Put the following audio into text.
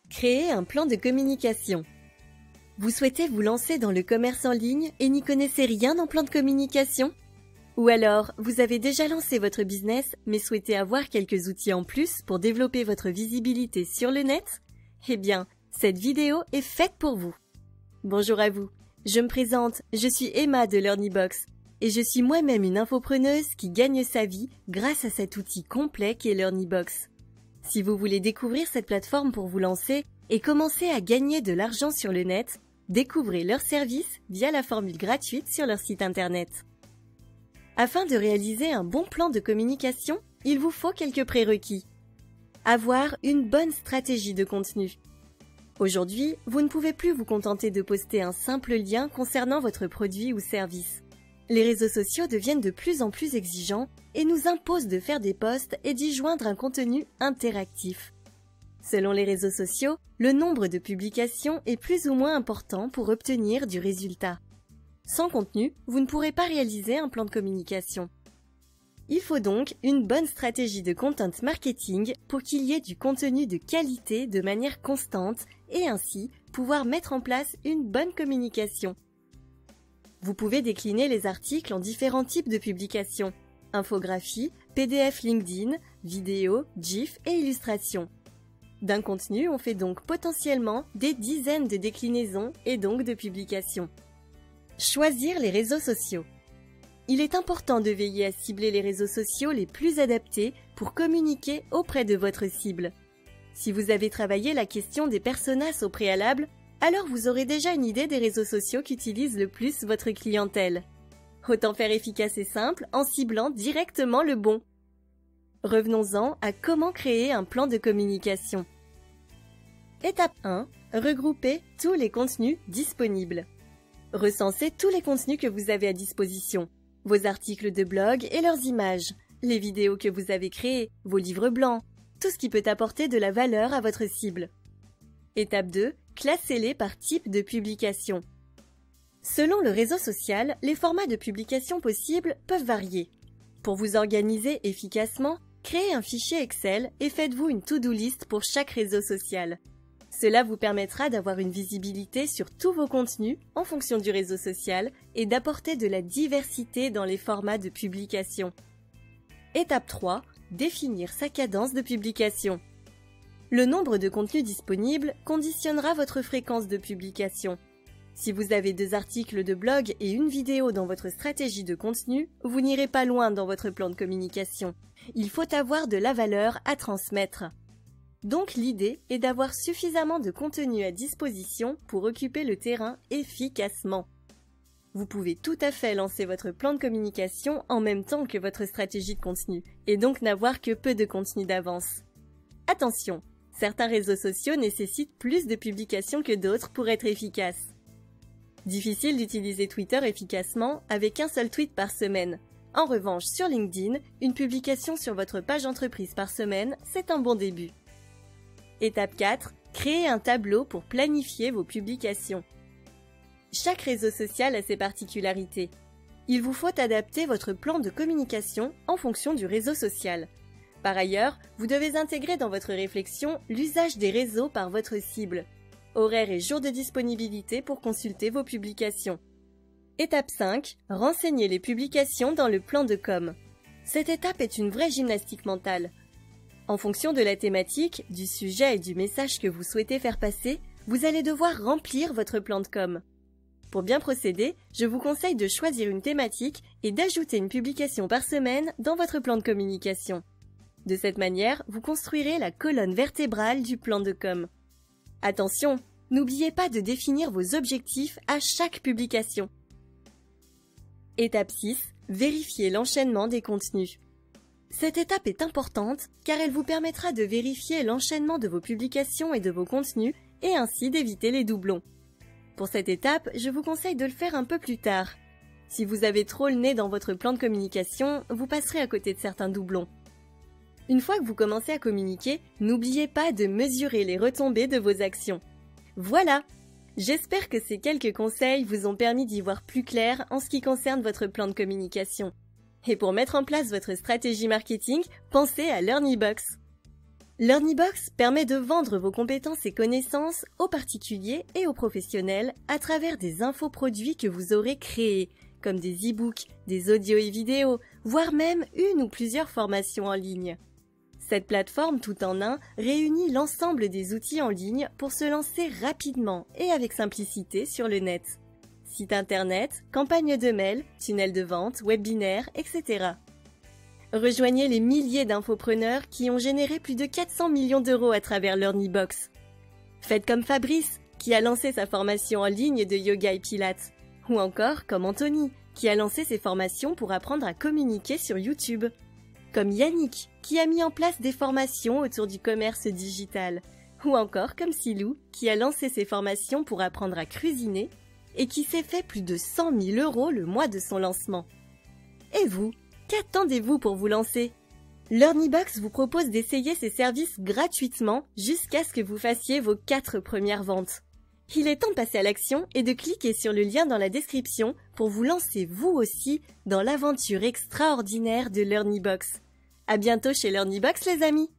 Créer un plan de communication. Vous souhaitez vous lancer dans le commerce en ligne et n'y connaissez rien en plan de communication? Ou alors, vous avez déjà lancé votre business mais souhaitez avoir quelques outils en plus pour développer votre visibilité sur le net? Eh bien, cette vidéo est faite pour vous. Bonjour à vous, je me présente, je suis Emma de LearnyBox et je suis moi-même une infopreneuse qui gagne sa vie grâce à cet outil complet qui est LearnyBox. Si vous voulez découvrir cette plateforme pour vous lancer et commencer à gagner de l'argent sur le net, découvrez leurs services via la formule gratuite sur leur site internet. Afin de réaliser un bon plan de communication, il vous faut quelques prérequis. Avoir une bonne stratégie de contenu. Aujourd'hui, vous ne pouvez plus vous contenter de poster un simple lien concernant votre produit ou service. Les réseaux sociaux deviennent de plus en plus exigeants et nous imposent de faire des posts et d'y joindre un contenu interactif. Selon les réseaux sociaux, le nombre de publications est plus ou moins important pour obtenir du résultat. Sans contenu, vous ne pourrez pas réaliser un plan de communication. Il faut donc une bonne stratégie de content marketing pour qu'il y ait du contenu de qualité de manière constante et ainsi pouvoir mettre en place une bonne communication. Vous pouvez décliner les articles en différents types de publications: infographie, PDF LinkedIn, vidéo, GIF et illustrations. D'un contenu, on fait donc potentiellement des dizaines de déclinaisons et donc de publications. Choisir les réseaux sociaux. Il est important de veiller à cibler les réseaux sociaux les plus adaptés pour communiquer auprès de votre cible. Si vous avez travaillé la question des personas au préalable, alors vous aurez déjà une idée des réseaux sociaux qu'utilise le plus votre clientèle. Autant faire efficace et simple en ciblant directement le bon. Revenons-en à comment créer un plan de communication. Étape 1. Regrouper tous les contenus disponibles. Recensez tous les contenus que vous avez à disposition, vos articles de blog et leurs images, les vidéos que vous avez créées, vos livres blancs, tout ce qui peut apporter de la valeur à votre cible. Étape 2. Classez-les par type de publication. Selon le réseau social, les formats de publication possibles peuvent varier. Pour vous organiser efficacement, créez un fichier Excel et faites-vous une to-do list pour chaque réseau social. Cela vous permettra d'avoir une visibilité sur tous vos contenus en fonction du réseau social et d'apporter de la diversité dans les formats de publication. Étape 3. Définir sa cadence de publication. Le nombre de contenus disponibles conditionnera votre fréquence de publication. Si vous avez 2 articles de blog et une vidéo dans votre stratégie de contenu, vous n'irez pas loin dans votre plan de communication. Il faut avoir de la valeur à transmettre. Donc l'idée est d'avoir suffisamment de contenu à disposition pour occuper le terrain efficacement. Vous pouvez tout à fait lancer votre plan de communication en même temps que votre stratégie de contenu, et donc n'avoir que peu de contenu d'avance. Attention, certains réseaux sociaux nécessitent plus de publications que d'autres pour être efficaces. Difficile d'utiliser Twitter efficacement avec un seul tweet par semaine. En revanche, sur LinkedIn, une publication sur votre page entreprise par semaine, c'est un bon début. Étape 4. Créez un tableau pour planifier vos publications. Chaque réseau social a ses particularités. Il vous faut adapter votre plan de communication en fonction du réseau social. Par ailleurs, vous devez intégrer dans votre réflexion l'usage des réseaux par votre cible. Horaires et jours de disponibilité pour consulter vos publications. Étape 5. Renseignez les publications dans le plan de com. Cette étape est une vraie gymnastique mentale. En fonction de la thématique, du sujet et du message que vous souhaitez faire passer, vous allez devoir remplir votre plan de com. Pour bien procéder, je vous conseille de choisir une thématique et d'ajouter une publication par semaine dans votre plan de communication. De cette manière, vous construirez la colonne vertébrale du plan de com. Attention, n'oubliez pas de définir vos objectifs à chaque publication. Étape 6. Vérifiez l'enchaînement des contenus. Cette étape est importante car elle vous permettra de vérifier l'enchaînement de vos publications et de vos contenus et ainsi d'éviter les doublons. Pour cette étape, je vous conseille de le faire un peu plus tard. Si vous avez trop le nez dans votre plan de communication, vous passerez à côté de certains doublons. Une fois que vous commencez à communiquer, n'oubliez pas de mesurer les retombées de vos actions. Voilà! J'espère que ces quelques conseils vous ont permis d'y voir plus clair en ce qui concerne votre plan de communication. Et pour mettre en place votre stratégie marketing, pensez à LearnyBox. LearnyBox permet de vendre vos compétences et connaissances aux particuliers et aux professionnels à travers des infoproduits que vous aurez créés, comme des e-books, des audios et vidéos, voire même une ou plusieurs formations en ligne. Cette plateforme tout en un réunit l'ensemble des outils en ligne pour se lancer rapidement et avec simplicité sur le net. Site internet, campagne de mail, tunnel de vente, webinaire, etc. Rejoignez les milliers d'infopreneurs qui ont généré plus de 400 millions d'euros à travers LearnyBox. Faites comme Fabrice, qui a lancé sa formation en ligne de yoga et pilates. Ou encore comme Anthony, qui a lancé ses formations pour apprendre à communiquer sur YouTube. Comme Yannick, qui a mis en place des formations autour du commerce digital. Ou encore comme Silou, qui a lancé ses formations pour apprendre à cuisiner et qui s'est fait plus de 100 000 euros le mois de son lancement. Et vous, qu'attendez-vous pour vous lancer? LearnyBox vous propose d'essayer ses services gratuitement jusqu'à ce que vous fassiez vos 4 premières ventes. Il est temps de passer à l'action et de cliquer sur le lien dans la description pour vous lancer vous aussi dans l'aventure extraordinaire de LearnyBox. À bientôt chez LearnyBox les amis!